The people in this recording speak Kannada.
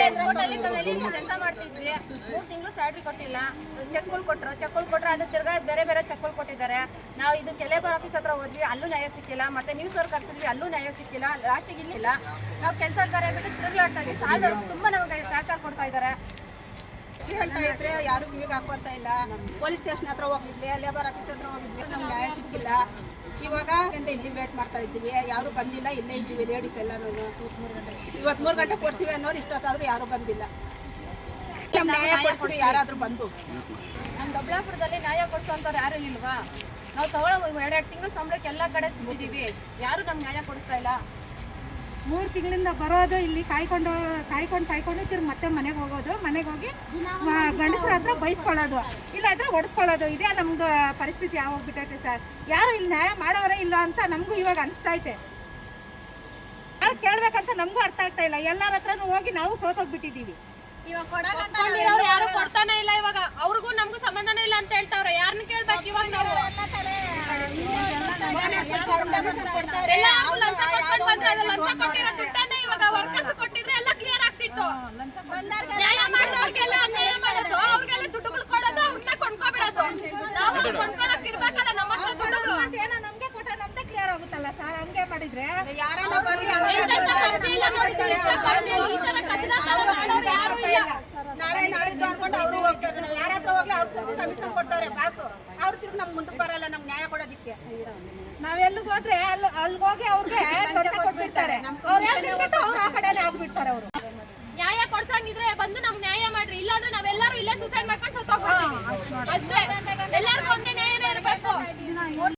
ಕೆಲಸ ಮಾಡ್ತಿದ್ವಿ, 3 ತಿಂಗಳು ಸ್ಯಾಲ್ರಿ ಕೊಟ್ಟಿಲ್ಲ. ಚೆಕ್ಗಳು ಕೊಟ್ರು, ಅದು ತಿರ್ಗಾ ಬೇರೆ ಚೆಕ್ಗಳು ಕೊಟ್ಟಿದ್ದಾರೆ. ನಾವು ಇದು ಲೇಬರ್ ಆಫೀಸ್ ಹತ್ರ ಹೋದ್ವಿ, ಅಲ್ಲೂ ನ್ಯಾಯ ಸಿಕ್ಕಿಲ್ಲ. ಮತ್ತೆ ನ್ಯೂಸ್ ಅವ್ರು ಕರ್ಸಿದ್ವಿ, ಅಲ್ಲೂ ನ್ಯಾಯ ಸಿಕ್ಕಿಲ್ಲ. ಲಾಸ್ಟಿಗೆ ಇಲ್ಲಿಲ್ಲ, ನಾವು ಕೆಲಸ ಕಾರ್ಯ ಬಿಟ್ಟು ತಿರುಗ್ಲಾಡ್ತಾ ಇದ್ವಿ. ಸಾಲದವ್ರು ತುಂಬಾ ನಮಗೆ ಟಾರ್ಚರ್ ಕೊಡ್ತಾ ಇದ್ದಾರೆ. ಹೇಳ್ತಾ ಇದ್ರೆ ಯಾರು ಕಿವಿಗೆ ಹಾಕೋತಾ ಇಲ್ಲ. ಪೊಲೀಸ್ ಸ್ಟೇಷನ್ ಹತ್ರ ಹೋಗಿದ್ವಿ, ಲೇಬರ್ ಆಫೀಸ್ ಹತ್ರ ಹೋಗಿದ್ವಿ, ನಮ್ಗೆ ನ್ಯಾಯ ಸಿಕ್ಕಿಲ್ಲ. ಇವಾಗ ಇಲ್ಲಿ ವೇಟ್ ಮಾಡ್ತಾ ಇದ್ದೀವಿ, ಯಾರು ಬಂದಿಲ್ಲ. ಇಲ್ಲೇ ಇದ್ದೀವಿ ಲೇಡೀಸ್ ಎಲ್ಲರೂ. ಇವತ್ತು 3 ಗಂಟೆ ಕೊಡ್ತೀವಿ ಅನ್ನೋರು ಇಷ್ಟೊತ್ತಾದ್ರೂ ಯಾರು ಬಂದಿಲ್ಲ. ನ್ಯಾಯ ಕೊಡಿಸಿ ಯಾರಾದ್ರೂ ಬಂದು. ನಮ್ಮ ದೊಡ್ಡಬಳ್ಳಾಪುರದಲ್ಲಿ ನ್ಯಾಯ ಕೊಡಿಸೋಂಥವ್ರು ಯಾರು ಇಲ್ವಾ? ನಾವು ತಗೊಳ್ಳೋ 2 ತಿಂಗಳು ಸಂಬಳಕ್ಕೆ ಎಲ್ಲ ಕಡೆ ಸುತ್ತಿದ್ದೀವಿ, ಯಾರು ನಮ್ಗೆ ನ್ಯಾಯ ಕೊಡಿಸ್ತಾ ಇಲ್ಲ. 3 ತಿಂಗಳಿಂದ ಬರೋದು, ಇಲ್ಲಿ ಕಾಯ್ಕೊಂಡು ತಿರ್ಗಿ ಮತ್ತೆ ಮನೆಗೆ ಹೋಗೋದು, ಮನೆಗೆ ಹೋಗಿ ಗಂಡಸರ ಹತ್ರ ಬೈಸ್ಕೊಳ್ಳೋದು, ಇಲ್ಲಾಂದ್ರೆ ಹೊಡೆಸ್ಕೊಳ್ಳೋದು. ಇದೇ ನಮ್ದು ಪರಿಸ್ಥಿತಿ ಆಗೋಗ್ಬಿಟ್ಟೈತೆ ಸರ್. ಯಾರು ಇಲ್ಲಿ ನ್ಯಾಯ ಮಾಡೋವರೇ ಇಲ್ಲ ಅಂತ ನಮಗೂ ಇವಾಗ ಅನಿಸ್ತೈತೆ. ಯಾರು ಕೇಳ್ಬೇಕಂತ ನಮಗೂ ಅರ್ಥ ಆಗ್ತಾ ಇಲ್ಲ. ಎಲ್ಲರ ಹತ್ರನೂ ಹೋಗಿ ನಾವು ಸೋತೋಗ್ಬಿಟ್ಟಿದ್ದೀವಿ. ಯಾರು ಕೊಡ್ತಾನೆ ಇಲ್ಲ. ಇವಾಗ ಅವ್ರಿಗೂ ನಮಗೂ ಸಂಬಂಧನೇ ಇಲ್ಲ ಅಂತ ಹೇಳ್ತಾವ್ರೆ. ಯಾರನ್ನ ಕೇಳ್ಬೇಕು ಇವಾಗ ನಾವು? ಇವಾಗ ವರ್ಕರ್ಸ್ ಕೊಟ್ಟಿದ್ರೆ ಎಲ್ಲ ಕ್ಲಿಯರ್ ಆಗ್ತಿತ್ತು. ನ್ಯಾಯ ಮಾಡಿದವ್ರಿಗೆಲ್ಲ ಅನ್ಯಾಯ ಮಾಡೋದು, ಅವ್ರಿಗೆಲ್ಲ ದುಡ್ಡುಗಳು ಕೊಡೋದು, ಅವ್ರನ್ನ ಕೊಂಡ್ಕೊಬಿಡೋದು. ನಾವು ಕೊಂಡ್ಕೊಳಕ್ ಇರ್ಬೇಕಲ್ಲ ನಮ್ಮ ಹತ್ರ ದುಡ್ಡುಗಳು. ಏನೋ ನಮ್ಗೆ ಕೊಟ್ಟ ನಮ್ದೇ ಕ್ಲಿಯರ್ ಆಗುತ್ತಲ್ಲ ಸರ್. ಹಂಗೆ ಮಾಡಿದ್ರೆ ನಾಳೆ ನಾಡಿದ್ದು ಅನ್ಕೊಂಡು ಅವರು ಹೋಗ್ತಾರೆ. ಯಾರ ಹತ್ರ ಹೋಗ್ಲಿ ಅವ್ರು ಸ್ವಲ್ಪ ಕಮಿಷನ್ ಕೊಡ್ತಾರೆ ಬಾಸು. ಅವ್ರು ತಿರುಗಿ ನಮ್ಗೆ ಮುಂದಕ್ಕೆ ಬರಲ್ಲ ನಮ್ಗೆ ನ್ಯಾಯ ಕೊಡೋದಿಕ್ಕೆ. ನಾವೆಲ್ಲಿಗೆ ಹೋದ್ರೆ ಅಲ್ಲಿ ಹೋಗಿ ಅವ್ರಿಗೆ ಕೊಟ್ಬಿಡ್ತಾರೆ. ಅವ್ರು ಆ ಕಡೆನೇ ಆಗ್ಬಿಡ್ತಾರೆ. ಅವರು ನ್ಯಾಯ ಕೊಡ್ಸಂಗಿದ್ರೆ ಬಂದು ನಮ್ಗೆ ನ್ಯಾಯ ಮಾಡ್ರಿ, ಇಲ್ಲಾಂದ್ರೆ ನಾವೆಲ್ಲರೂ ಇಲ್ಲೇ ಸೂಸೈಡ್ ಮಾಡ್ಕೊಂಡು ಸತ್ತೋಗ್ಬಿಡ್ತೀವಿ ಅಷ್ಟೇ. ಎಲ್ಲರಿಗೂ ಒಂದೇ ನ್ಯಾಯನೇ ಇರಬೇಕು.